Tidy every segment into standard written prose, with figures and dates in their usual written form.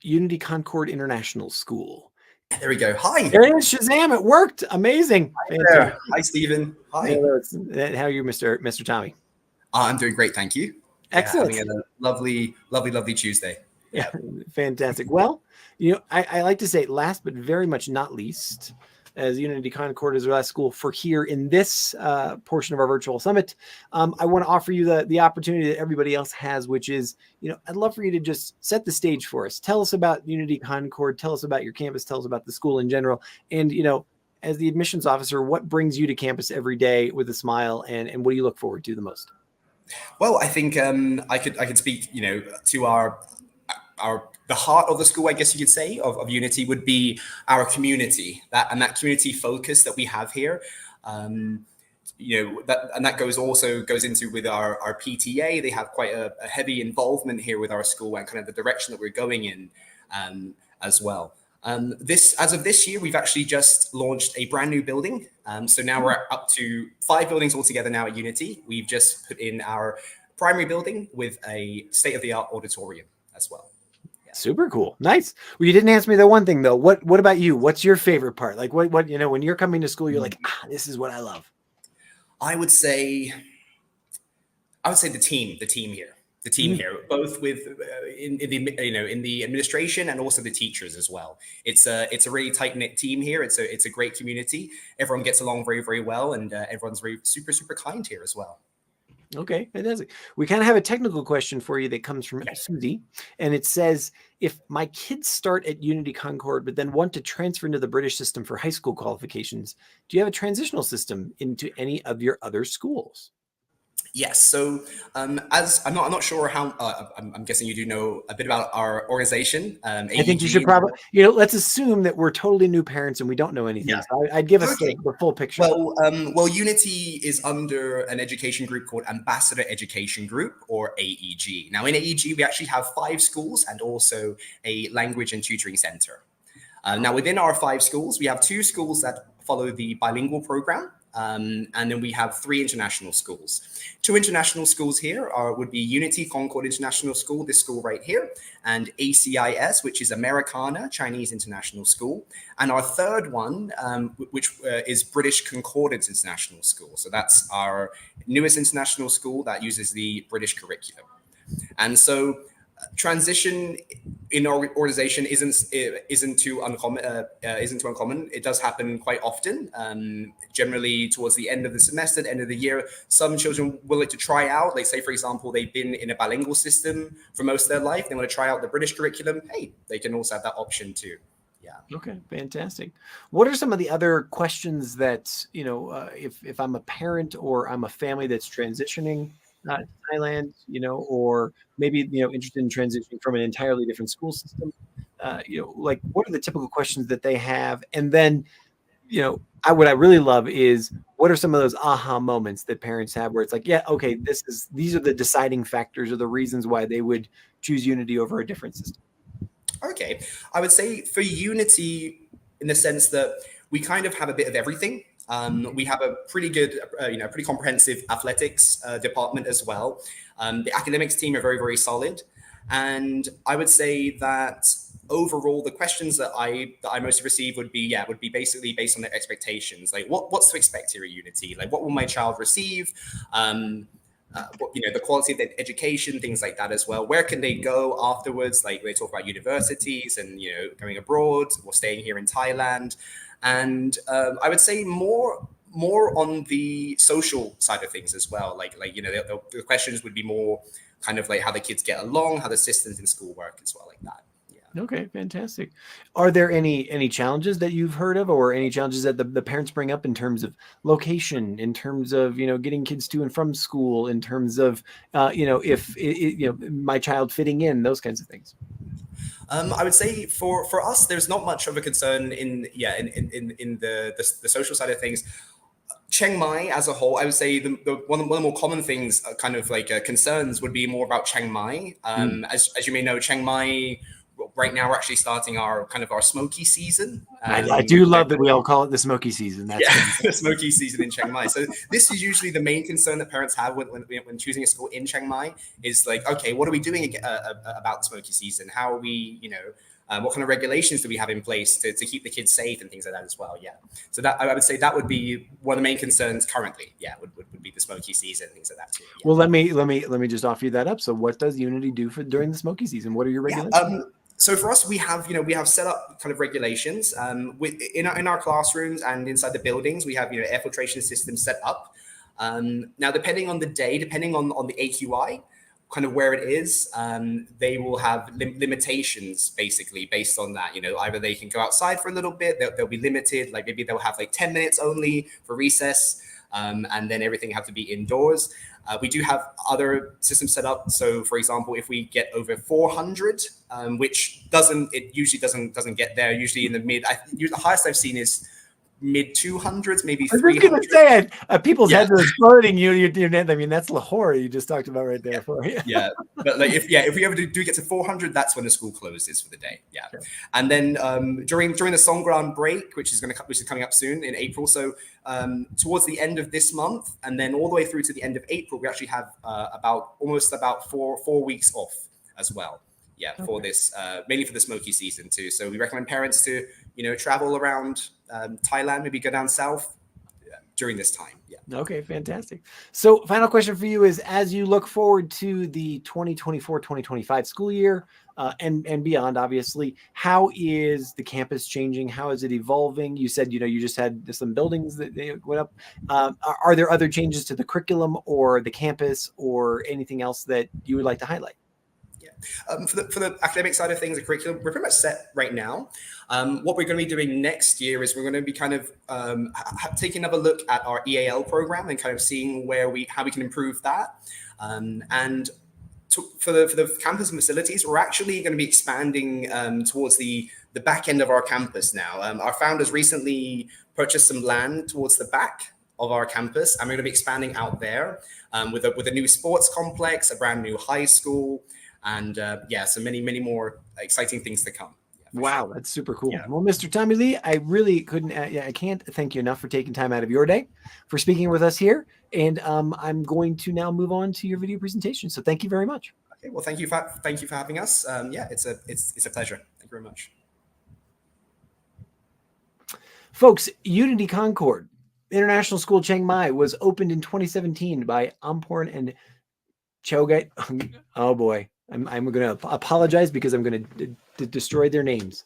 Unity Concord International School. There we go. Hi. There it is. Shazam! It worked. Amazing. Hi there. Hi, Stephen. Hi. How are you, Mr. Tommy? I'm doing great, thank you. Excellent. Having a lovely Tuesday. Yeah, fantastic. Well, I like to say last but very much not least, as Unity Concord is our last school for here in this portion of our virtual summit, I want to offer you the opportunity that everybody else has, which is, I'd love for you to just set the stage for us. Tell us about Unity Concord. Tell us about your campus. Tell us about the school in general. And, as the admissions officer, what brings you to campus every day with a smile, and what do you look forward to the most? Well, I think I could speak, to the heart of the school, I guess you could say, of Unity would be our community, that community focus that we have here. That goes into with our PTA. They have quite a heavy involvement here with our school and kind of the direction that we're going in as well. As of this year, we've actually just launched a brand new building. So now we're up to 5 buildings altogether now at Unity. We've just put in our primary building with a state-of-the-art auditorium as well. Super cool. Nice. Well, you didn't answer me the one thing though. What about you? What's your favorite part? Like what, when you're coming to school, you're like, this is what I love. I would say the team here, both with in the administration and also the teachers as well. It's a really tight knit team here. It's a great community. Everyone gets along very, very well, and everyone's very super, super kind here as well. Okay, fantastic. We kind of have a technical question for you that comes from Susie, and it says, if my kids start at Unity Concord but then want to transfer into the British system for high school qualifications, do you have a transitional system into any of your other schools? Yes. So as I'm not sure how, I'm guessing you do know a bit about our organization. I think you should probably, let's assume that we're totally new parents and we don't know anything. Yeah. So I'd give us the full picture. Well, Unity is under an education group called Ambassador Education Group, or AEG. Now in AEG, we actually have 5 schools and also a language and tutoring center. Now within our 5 schools, we have 2 schools that follow the bilingual program. And then we have 3 international schools. 2 international schools here would be Unity Concord International School, this school right here, and ACIS, which is Americana Chinese International School. And our third one, which is British Concordance International School. So that's our newest international school that uses the British curriculum. And so transition in our organization isn't too uncommon. It does happen quite often. Generally, towards the end of the semester, the end of the year, some children will like to try out. Like, say, for example, they've been in a bilingual system for most of their life. They want to try out the British curriculum. Hey, they can also have that option too. Yeah. Okay, fantastic. What are some of the other questions that if I'm a parent or I'm a family that's transitioning to Thailand, or maybe, interested in transitioning from an entirely different school system, like what are the typical questions that they have? And then, what I really love is what are some of those aha moments that parents have where it's like, yeah, okay, these are the deciding factors or the reasons why they would choose Unity over a different system. Okay. I would say for Unity, in the sense that we kind of have a bit of everything. We have a pretty good, pretty comprehensive athletics department as well. The academics team are very, very solid. And I would say that overall, the questions that I mostly receive would be basically based on their expectations. Like what's to expect here at Unity? Like what will my child receive? The quality of their education, things like that as well. Where can they go afterwards? Like they talk about universities and, going abroad or staying here in Thailand. And I would say more on the social side of things as well. The questions would be more kind of like how the kids get along, how the systems in school work as well, like that. Yeah. Okay, fantastic. Are there any challenges that you've heard of, or any challenges that the parents bring up in terms of location, in terms of getting kids to and from school, in terms of if my child fitting in, those kinds of things? I would say for us, there's not much of a concern in the social side of things. Chiang Mai as a whole, I would say one of the more common things, concerns would be more about Chiang Mai. As you may know, Chiang Mai, well, right now we're actually starting our smoky season. I do love that we all call it the smoky season. That's the smoky season in Chiang Mai. So this is usually the main concern that parents have when choosing a school in Chiang Mai is like, okay, what are we doing about the smoky season? How are we, what kind of regulations do we have in place to keep the kids safe and things like that as well? Yeah. So that I would say that would be one of the main concerns currently. Yeah, would be the smoky season, things like that too. Yeah. Well, let me just offer you that up. So what does Unity do during the smoky season? What are your regulations? So for us, we have set up kind of regulations in our classrooms and inside the buildings. We have air filtration systems set up. Now, depending on the day, depending on the AQI, kind of where it is, they will have limitations basically based on that. Either they can go outside for a little bit, they'll be limited, like maybe they'll have like 10 minutes only for recess, and then everything have to be indoors. We do have other systems set up. So for example, if we get over 400, which usually doesn't get there, usually in the the highest I've seen is mid 200s, maybe 300. I was going to say, people's heads are exploding. I mean, that's Lahore you just talked about right there. Yeah, but like if we ever do get to 400, that's when the school closes for the day. Yeah, sure. And then during the Songkran break, which is coming up soon in April. So towards the end of this month, and then all the way through to the end of April, we actually have almost about four weeks off as well. Yeah, okay. For this mainly for the smoky season too. So we recommend parents to travel around Thailand, maybe go down south during this time. Yeah. Okay, fantastic. So final question for you is, as you look forward to the 2024-2025 school year and beyond, obviously, how is the campus changing? How is it evolving? You said, you just had some buildings that they went up. Are there other changes to the curriculum or the campus or anything else that you would like to highlight? For the academic side of things, the curriculum, we're pretty much set right now. What we're going to be doing next year is we're going to be kind of taking another look at our EAL program and kind of seeing how we can improve that. For the campus and facilities, we're actually going to be expanding towards the back end of our campus now. Our founders recently purchased some land towards the back of our campus, and we're going to be expanding out there with a new sports complex, a brand new high school, and so many more exciting things to come. Yeah, wow, that's super cool. Yeah. Well, Mr. Tommy Lee, I really I can't thank you enough for taking time out of your day for speaking with us here. And I'm going to now move on to your video presentation. So thank you very much. Okay, well, thank you for having us. It's a pleasure. Thank you very much. Folks, Unity Concord International School Chiang Mai was opened in 2017 by Amporn and Chugait. Oh boy. I'm going to apologize because I'm going to destroy their names.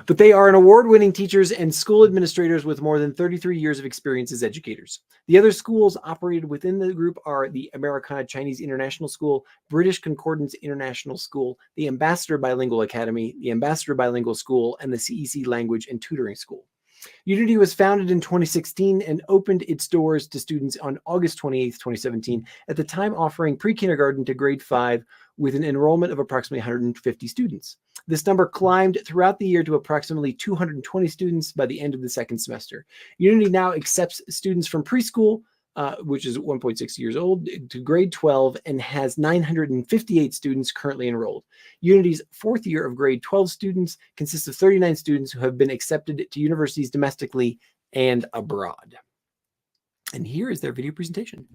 But they are an award-winning teachers and school administrators with more than 33 years of experience as educators. The other schools operated within the group are the Americana Chinese International School, British Concordance International School, the Ambassador Bilingual Academy, the Ambassador Bilingual School, and the CEC Language and Tutoring School. Unity was founded in 2016 and opened its doors to students on August 28, 2017, at the time offering pre-kindergarten to grade 5 with an enrollment of approximately 150 students. This number climbed throughout the year to approximately 220 students by the end of the second semester. Unity now accepts students from preschool, which is 1.6 years old, to grade 12 and has 958 students currently enrolled. Unity's fourth year of grade 12 students consists of 39 students who have been accepted to universities domestically and abroad. And here is their video presentation.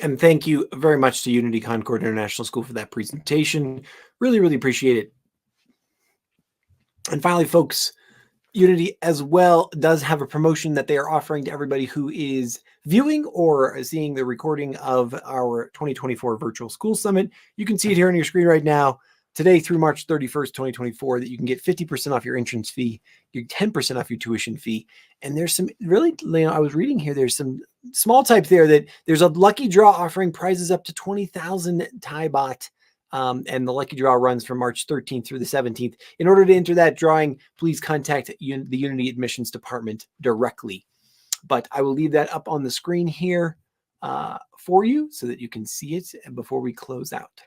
And thank you very much to Unity Concord International School for that presentation. Really, really appreciate it. And finally, folks, Unity as well does have a promotion that they are offering to everybody who is viewing or seeing the recording of our 2024 Virtual School Summit. You can see it here on your screen right now. Today through March 31st, 2024, that you can get 50% off your entrance fee, you 10% off your tuition fee. And there's some really, I was reading here, there's some small type there that there's a lucky draw offering prizes up to 20,000 Thai baht. And the lucky draw runs from March 13th through the 17th. In order to enter that drawing, please contact the Unity Admissions Department directly. But I will leave that up on the screen here for you so that you can see it before we close out.